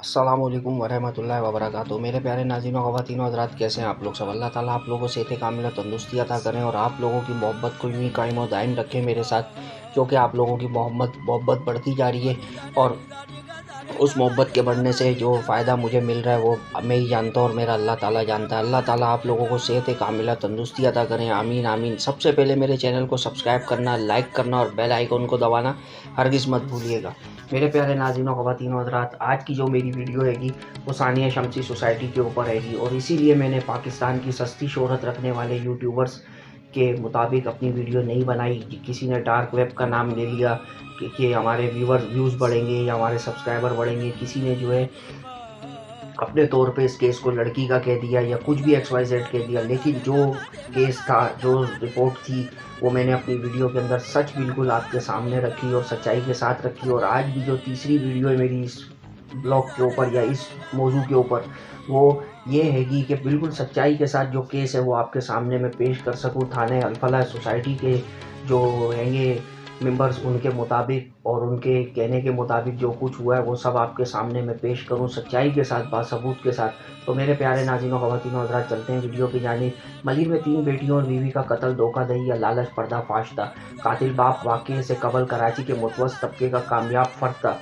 अस्सलाम वालेकुम वरहमतुल्लाहि वबरकातुहू। मेरे प्यारे नाज़रीन ख़वातीन और हज़रात, कैसे हैं आप लोग सब। अल्लाह ताला आप लोगों को सेहत कामिला तंदुरुस्ती अता करें और आप लोगों की मोहब्बत को यूं ही कायम और दायम रखें मेरे साथ, क्योंकि आप लोगों की मोहब्बत बढ़ती जा रही है और उस मोहब्बत के बढ़ने से जो फ़ायदा मुझे मिल रहा है वो मैं ही जानता हूँ और मेरा अल्लाह ताला जानता है। अल्लाह ताला आप लोगों को सेहत कामिला तंदुरुस्ती अता करें, आमीन आमीन। सबसे पहले मेरे चैनल को सब्सक्राइब करना, लाइक करना और बेल आइकन को दबाना हरगिज़ मत भूलिएगा। मेरे प्यारे नाज़रीन ख़वातीन और हज़रात, आज की जो मेरी वीडियो हैगी वो सानिया शमसी सोसाइटी के ऊपर हैगी और इसीलिए मैंने पाकिस्तान की सस्ती शोहरत रखने वाले यूट्यूबर्स के मुताबिक अपनी वीडियो नहीं बनाई। किसी ने डार्क वेब का नाम ले लिया कि हमारे व्यूज़ बढ़ेंगे या हमारे सब्सक्राइबर बढ़ेंगे, किसी ने जो है अपने तौर पे इस केस को लड़की का कह दिया या कुछ भी XYZ कह दिया, लेकिन जो केस था, जो रिपोर्ट थी, वो मैंने अपनी वीडियो के अंदर सच बिल्कुल आपके सामने रखी और सच्चाई के साथ रखी। और आज भी जो तीसरी वीडियो है मेरी इस ब्लॉग के ऊपर या इस मौजू के ऊपर, वो ये हैगी कि बिल्कुल सच्चाई के साथ जो केस है वो आपके सामने मैं पेश कर सकूं। थाने अल-फलाह सोसाइटी के जो हैंगे मेंबर्स, उनके मुताबिक और उनके कहने के मुताबिक जो कुछ हुआ है वो सब आपके सामने मैं पेश करूं सच्चाई के साथ, बासबूत के साथ। तो मेरे प्यारे नाज़रीन ख़वातीन और हज़रात, चलते हैं वीडियो की जानिब। मलिर में 3 बेटियों और बीवी का कत्ल, धोखाधड़ी या लालच पर्दाफाश था। कातिल बाप वाक़े से कबल कराची के मुतवस्सित तबके का कामयाब फर्द था।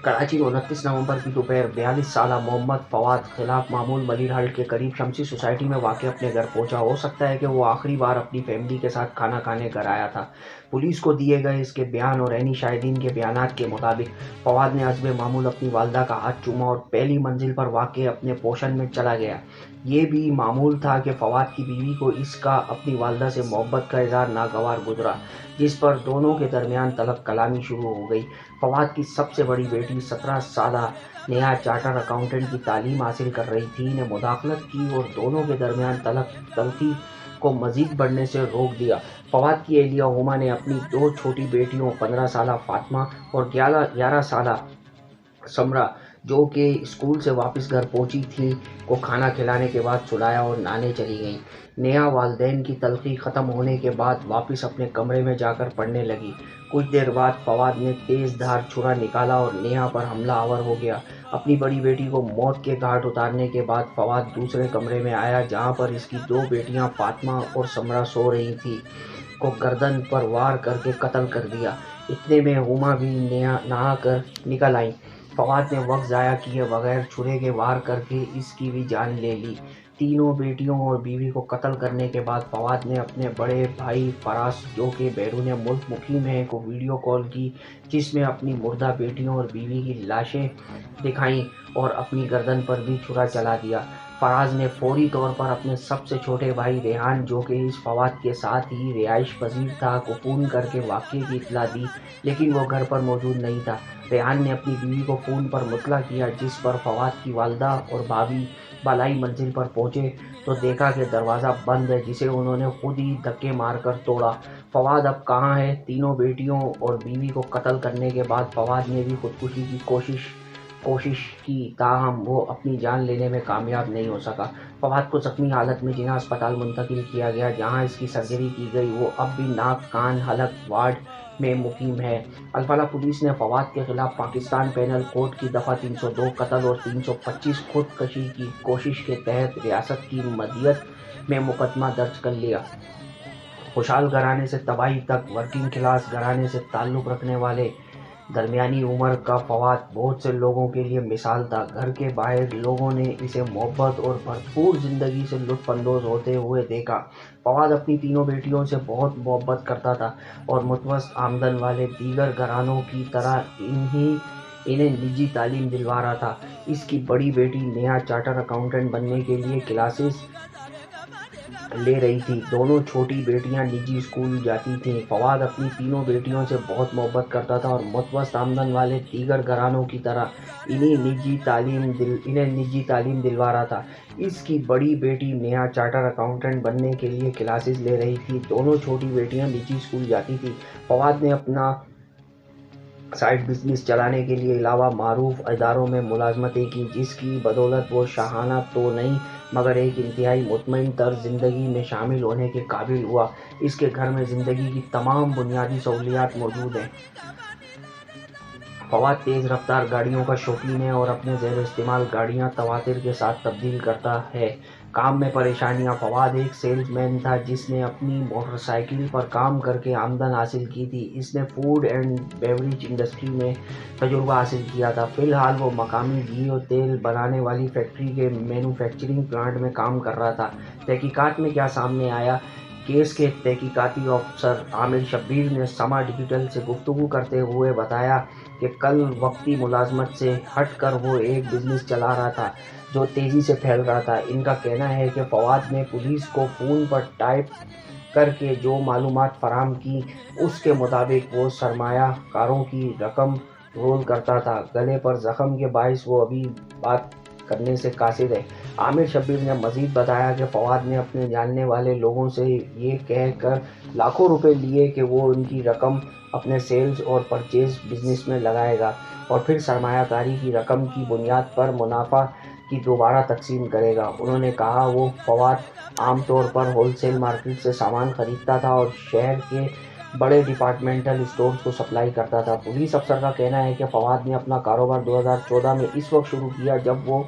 कराची में 29 नवंबर की दोपहर 42 साला मोहम्मद फवाद खिलाफ मामूल मलिर हल्ट के करीब शमसी सोसाइटी में वाक़ अपने घर पहुंचा। हो सकता है कि वो आखिरी बार अपनी फैमिली के साथ खाना खाने घर आया था। पुलिस को दिए गए इसके बयान और ऐनी शाहिदीन के बयानात के मुताबिक फवाद ने हस्बे मामूल अपनी वालदा का हाथ चूमा और पहली मंजिल पर वाक़ अपने पोषण में चला गया। ये भी मामूल था कि फवाद की बीवी को इसका अपनी वालदा से मोहब्बत का इज़हार नागवार गुजरा, जिस पर दोनों के दरमियान तलब कलामी शुरू हो गई। फवाद की सबसे बड़ी बेटी 17 साला नेहा चार्टर अकाउंटेंट की तालीम हासिल कर रही थी, ने मुदाखलत की और दोनों के दरमियान तलखी को मज़ीद बढ़ने से रोक दिया। फवाद की एहलिया हुमा ने अपनी 2 छोटी बेटियों 15 साला फातिमा और 11 साला समरा, जो कि स्कूल से वापस घर पहुंची थी, को खाना खिलाने के बाद सुलाया और नहाने चली गई। नेहा वालदैन की तलखी ख़त्म होने के बाद वापस अपने कमरे में जाकर पढ़ने लगी। कुछ देर बाद फवाद ने तेज़ धार छुरा निकाला और नेहा पर हमला आवर हो गया। अपनी बड़ी बेटी को मौत के घाट उतारने के बाद फवाद दूसरे कमरे में आया, जहां पर इसकी 2 बेटियां फातिमा और समरा सो रही थी, को गर्दन पर वार करके कत्ल कर दिया। इतने में हुमा भी नहा कर निकल आई। फवाद ने वक्त ज़ाया किए बगैर छुरे के वार करके इसकी भी जान ले ली। तीनों बेटियों और बीवी को कत्ल करने के बाद फवाद ने अपने बड़े भाई फरास, जो कि बैरून मुल्क मुकीम है, को वीडियो कॉल की, जिसमें अपनी मुर्दा बेटियों और बीवी की लाशें दिखाईं और अपनी गर्दन पर भी छुरा चला दिया। फराज ने फौरी तौर पर अपने सबसे छोटे भाई रेहान, जो कि इस फवाद के साथ ही रिहाइश पजीर था, को फ़ोन करके वाक़े की इत्तला दी, लेकिन वो घर पर मौजूद नहीं था। रेहान ने अपनी बीवी को फ़ोन पर मुतला किया, जिस पर फवाद की वालदा और भाभी बालाई मंजिल पर पहुंचे तो देखा कि दरवाज़ा बंद है, जिसे उन्होंने खुद ही धक्के मारकर तोड़ा। फवाद अब कहाँ है? तीनों बेटियों और बीवी को कत्ल करने के बाद फवाद ने भी खुदकुशी की कोशिश की, ताहम वो अपनी जान लेने में कामयाब नहीं हो सका। फवाद को जख्मी हालत में जिना अस्पताल मुंतकिल किया गया, जहां इसकी सर्जरी की गई। वो अब भी नाक कान हलक वार्ड में मुकीम है। अल-फलाह पुलिस ने फवाद के खिलाफ पाकिस्तान पेनल कोड की दफ़ा 302 कत्ल और 325 खुदकशी की कोशिश के तहत रियासत की मदियत में मुकदमा दर्ज कर लिया। खुशहाल घराने से तबाही तक, वर्किंग क्लास घराने से ताल्लुक़ रखने वाले दरमियानी उम्र का फवाद बहुत से लोगों के लिए मिसाल था। घर के बाहर लोगों ने इसे मोहब्बत और भरपूर ज़िंदगी से लुत्फ़अंदोज़ होते हुए देखा। फवाद अपनी तीनों बेटियों से बहुत मोहब्बत करता था और मुतवस्सित आमदन वाले दीगर घरानों की तरह इन्हें निजी तालीम दिलवा रहा था। इसकी बड़ी बेटी नेहा चार्टर अकाउंटेंट बनने के लिए क्लासेस ले रही थी। दोनों छोटी बेटियां निजी स्कूल जाती थीं। फवाद अपनी तीनों बेटियों से बहुत मोहब्बत करता था और मुतवस्सित आमदन वाले दीगर घरानों की तरह इन्हें निजी तालीम दिलवा रहा था। इसकी बड़ी बेटी नेहा चार्टर अकाउंटेंट बनने के लिए क्लासेस ले रही थी। दोनों छोटी बेटियां निजी स्कूल जाती थी। फवाद ने अपना साइड बिजनेस चलाने के लिए अलावा मारूफ इदारों में मुलाजमतें की, जिसकी बदौलत वो शाहाना तो नहीं मगर एक इंतहाई मुतमईन तर्ज ज़िंदगी में शामिल होने के काबिल हुआ। इसके घर में ज़िंदगी की तमाम बुनियादी सहूलियात मौजूद हैं। फवाद तेज़ रफ्तार गाड़ियों का शौकीन है और अपने ज़ेर इस्तेमाल गाड़ियां तवातिर के साथ तब्दील करता है। काम में परेशानियां। फवाद एक सेल्समैन था जिसने अपनी मोटरसाइकिल पर काम करके आमदन हासिल की थी। इसने फूड एंड बेवरेज इंडस्ट्री में तजुर्बा हासिल किया था। फ़िलहाल वो मकामी घी और तेल बनाने वाली फैक्ट्री के मैन्युफैक्चरिंग प्लांट में काम कर रहा था। तहकीकात में क्या सामने आया? केस के तहकीकाती अफसर आमिर शब्बीर ने समा डिजिटल से गुफ्तगू करते हुए बताया कि कल वक्ती मुलाजमत से हट कर वो एक बिज़नेस चला रहा था जो तेज़ी से फैल रहा था। इनका कहना है कि फवाद ने पुलिस को फ़ोन पर टाइप करके जो मालूमात फराहम की, उसके मुताबिक वो सरमायाकारों की रकम रोल करता था। गले पर ज़ख्म के बाइस वो अभी बात करने से कासिर है। आमिर शब्बीर ने मज़ीद बताया कि फवाद ने अपने जानने वाले लोगों से ये कह कर लाखों रुपए लिए कि वो उनकी रकम अपने सेल्स और परचेज बिजनेस में लगाएगा और फिर सरमायाकारी की रकम की बुनियाद पर मुनाफा की दोबारा तकसीम करेगा। उन्होंने कहा वो फवाद आमतौर पर होलसेल मार्केट से सामान खरीदता था और शहर के बड़े डिपार्टमेंटल स्टोर्स को सप्लाई करता था। पुलिस अफसर का कहना है कि फवाद ने अपना कारोबार 2014 में इस वक्त शुरू किया जब वो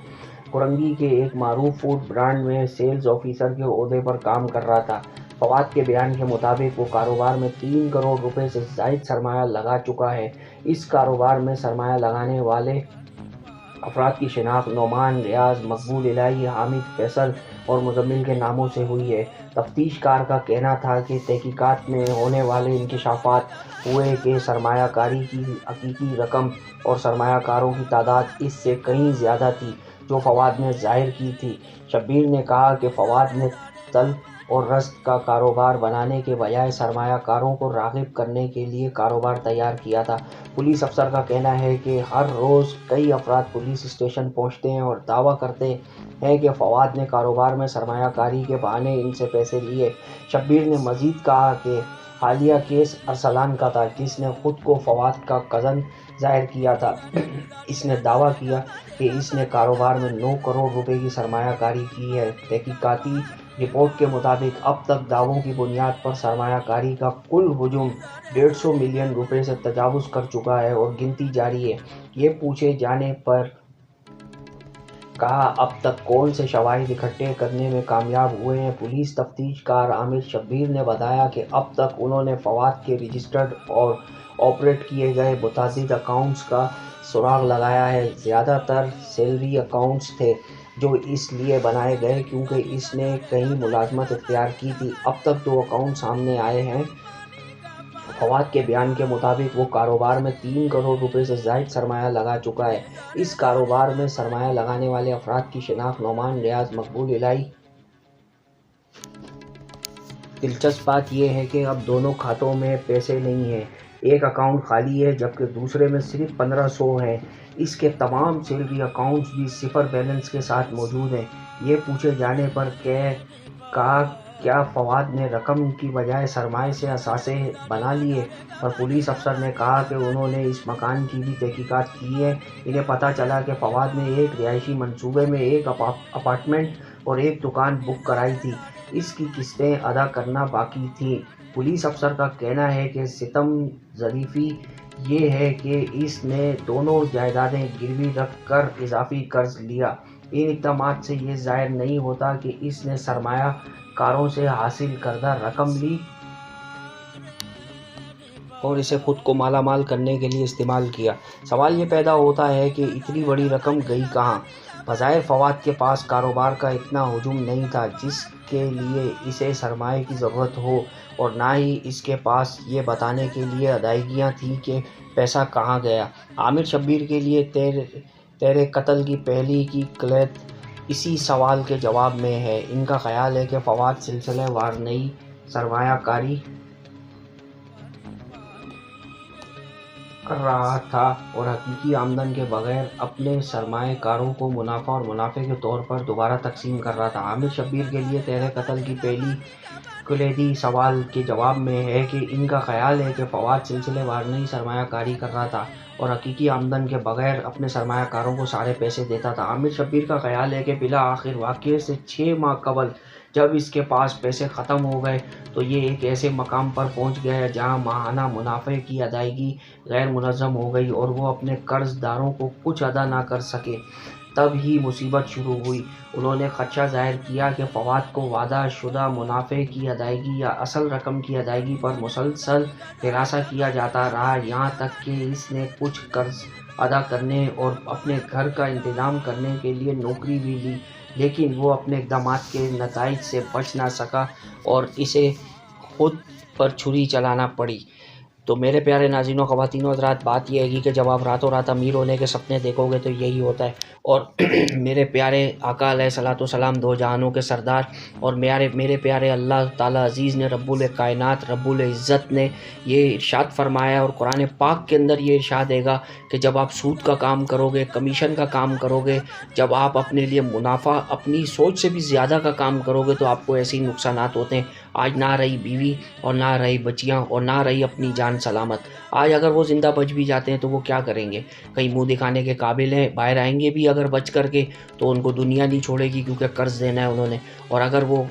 कुरंगी के एक मारूफ फूड ब्रांड में सेल्स ऑफिसर के ओहदे पर काम कर रहा था। फवाद के बयान के मुताबिक वो कारोबार में 3 करोड़ रुपए से ज़ायद सरमाया लगा चुका है। इस कारोबार में सरमाया लगाने वाले अफराद की शिनाख्त नोमान, रियाज, मकबूल इलाही, हामिद, फैसल और मुजम्मिल के नामों से हुई है। तफ्तीशकार का कहना था कि तहकीकात में होने वाले इंकशाफात हुए कि सरमायाकारी की हकीकी रकम और सरमायाकारों की तादाद इससे कहीं ज़्यादा थी जो फवाद ने जाहिर की थी। शब्बीर ने कहा कि फवाद ने तल और रस्त का कारोबार बनाने के बजाय सरमायाकारों को राग़िब करने के लिए कारोबार तैयार किया था। पुलिस अफसर का कहना है कि हर रोज़ कई अफराद पुलिस स्टेशन पहुंचते हैं और दावा करते हैं कि फवाद ने कारोबार में सरमायाकारी के बहाने इनसे पैसे लिए। शब्बीर ने मज़ीद कहा कि हालिया केस अरसलान का था जिसने खुद को फवाद का कज़न जाहिर किया था। इसने दावा किया कि इसने कारोबार में 9 करोड़ रुपए की सरमायाकारी की है। तहकीकाती रिपोर्ट के मुताबिक अब तक दावों की बुनियाद पर सरमायाकारी का कुल हुजूम 150 मिलियन रुपए से तजावुज़ कर चुका है और गिनती जारी है। ये पूछे जाने पर कहा अब तक कौन से शवाहिद इकट्ठे करने में कामयाब हुए हैं। पुलिस तफ्तीशकार आमिर शब्बीर ने बताया कि अब तक उन्होंने फवाद के रजिस्टर्ड और ऑपरेट किए गए मुतअद्दिद अकाउंट्स का सुराग लगाया है। ज़्यादातर सैलरी अकाउंट्स थे जो इसलिए बनाए गए क्योंकि इसने कहीं मुलाजमत इख्तियार की थी। अब तक 2 अकाउंट सामने आए हैं। फवाद के बयान के मुताबिक वो कारोबार में 3 करोड़ रुपए से ज़ायद सरमाया लगा चुका है। इस कारोबार में सरमाया लगाने वाले अफराद की शिनाख्त नोमान, रियाज, मकबूल इलाही। दिलचस्प बात यह है कि अब दोनों खातों में पैसे नहीं हैं। एक अकाउंट खाली है जबकि दूसरे में सिर्फ 1500 हैं। इसके तमाम सैलरी अकाउंट्स भी सिफर बैलेंस के साथ मौजूद हैं। ये पूछे जाने पर कहा क्या फवाद ने रकम की बजाय सरमाए से असासे बना लिए, और पुलिस अफसर ने कहा कि उन्होंने इस मकान की भी तहकीकात की है। इन्हें पता चला कि फवाद ने एक रिहायशी मंसूबे में एक अपार्टमेंट और एक दुकान बुक कराई थी। इसकी किस्तें अदा करना बाकी थी। पुलिस अफसर का कहना है कि सितम ज़रीफ़ी ये है कि इसने दोनों जायदादें गिरवी रख कर इजाफी कर्ज लिया। इन इक़दामात से ये ज़ाहिर नहीं होता कि इसने सरमायाकारों से हासिल करदा रकम ली और इसे खुद को माला माल करने के लिए इस्तेमाल किया। सवाल ये पैदा होता है कि इतनी बड़ी रकम गई कहाँ। बज़ाहिर फवाद के पास कारोबार का इतना हुजूम नहीं था जिसके लिए इसे सरमाए की ज़रूरत हो, और ना ही इसके पास ये बताने के लिए अदायगियाँ थीं कि पैसा कहाँ गया। आमिर शब्बीर के लिए तेरे कत्ल की पहली की क्लैद इसी सवाल के जवाब में है। इनका ख्याल है कि फवाद सिलसिलेवार नई सरमायाकारी कर रहा था और हकीकी आमदन के बगैर अपने सरमाएकारों को मुनाफा और मुनाफे के तौर पर दोबारा तकसीम कर रहा था। आमिर शब्बीर के लिए तेरे कत्ल की पहली कुलैदी सवाल के जवाब में है कि इनका ख्याल है कि फवाद सिलसिलेवार नई सरमायाकारी कर रहा था और हकीकी आमदन के बगैर अपने सरमायाकारों को सारे पैसे देता था। आमिर शब्बीर का ख्याल है कि बिला आखिर वाक़ये से 6 माह कबल جب اس کے پاس پیسے ختم ہو گئے تو یہ ایک ایسے مقام پر پہنچ گیا جہاں ماہانہ منافع کی ادائیگی غیر منظم ہو گئی اور وہ اپنے قرض داروں کو کچھ ادا نہ کر سکے۔ تب ہی مصیبت شروع ہوئی۔ انہوں نے خدشہ ظاہر کیا کہ فواد کو وعدہ شدہ منافع کی ادائیگی یا اصل رقم کی ادائیگی پر مسلسل ہراساں کیا جاتا رہا، یہاں تک کہ اس نے کچھ قرض ادا کرنے اور اپنے گھر کا انتظام کرنے کے لیے نوکری بھی لی، لیکن وہ اپنے اقدامات کے نتائج سے بچ نہ سکا اور اسے خود پر چھری چلانا پڑی۔ تو میرے پیارے ناظرین و خواتین و حضرات، بات یہ ہے کہ جب آپ راتوں رات امیر ہونے کے سپنے دیکھو گے تو یہی ہوتا ہے۔ اور میرے پیارے آقا علیہ الصلوۃ والسلام دو جہانوں کے سردار اور میرے پیارے اللہ تعالیٰ عزیز نے، رب الکائنات رب العزت نے یہ ارشاد فرمایا، اور قرآن پاک کے اندر یہ ارشاد ہے گا کہ جب آپ سود کا کام کرو گے، کمیشن کا کام کرو گے، جب آپ اپنے لیے منافع اپنی سوچ سے بھی زیادہ کا کام کرو گے تو آپ کو ایسے ہی نقصانات ہوتے ہیں۔ آج نہ رہی بیوی اور نہ رہی بچیاں اور نہ رہی اپنی جان سلامت۔ آج اگر وہ زندہ بچ بھی جاتے ہیں تو وہ کیا کریں گے؟ کہیں منہ دکھانے کے قابل ہیں؟ باہر آئیں گے بھی اگر بچ کر کے تو ان کو دنیا نہیں چھوڑے گی کیونکہ قرض دینا ہے انہوں نے، اور اگر وہ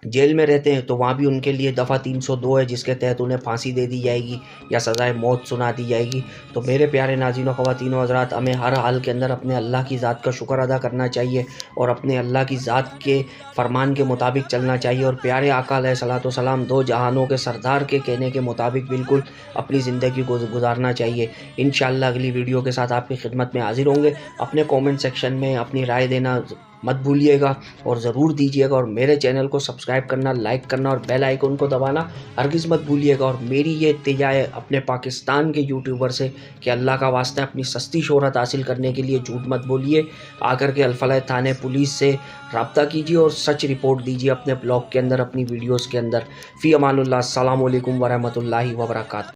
جیل میں رہتے ہیں تو وہاں بھی ان کے لیے دفعہ 302 ہے جس کے تحت انہیں پھانسی دے دی جائے گی یا سزائے موت سنا دی جائے گی۔ تو میرے پیارے ناظرین و خواتین و حضرات، ہمیں ہر حال کے اندر اپنے اللہ کی ذات کا شکر ادا کرنا چاہیے اور اپنے اللہ کی ذات کے فرمان کے مطابق چلنا چاہیے، اور پیارے آقا علیہ الصلوۃ والسلام دو جہانوں کے سردار کے کہنے کے مطابق بالکل اپنی زندگی کو گزارنا چاہیے۔ انشاءاللہ اگلی ویڈیو کے ساتھ آپ کی خدمت میں حاضر ہوں گے۔ اپنے کومنٹ سیکشن میں اپنی رائے دینا مت بھولیے گا اور ضرور دیجیے گا، اور میرے چینل کو سبسکرائب کرنا، لائک کرنا اور بیل آئیکن کو دبانا ہرگز مت بھولیے گا۔ اور میری یہ التجا ہے اپنے پاکستان کے یوٹیوبر سے کہ اللہ کا واسطہ اپنی سستی شہرت حاصل کرنے کے لیے جھوٹ مت بولیے، آ کر کے الفلاح تھانے پولیس سے رابطہ کیجیے اور سچ رپورٹ دیجیے اپنے بلاگ کے اندر، اپنی ویڈیوز کے اندر۔ فی امان اللہ، السلام علیکم ورحمۃ اللہ وبرکاتہ۔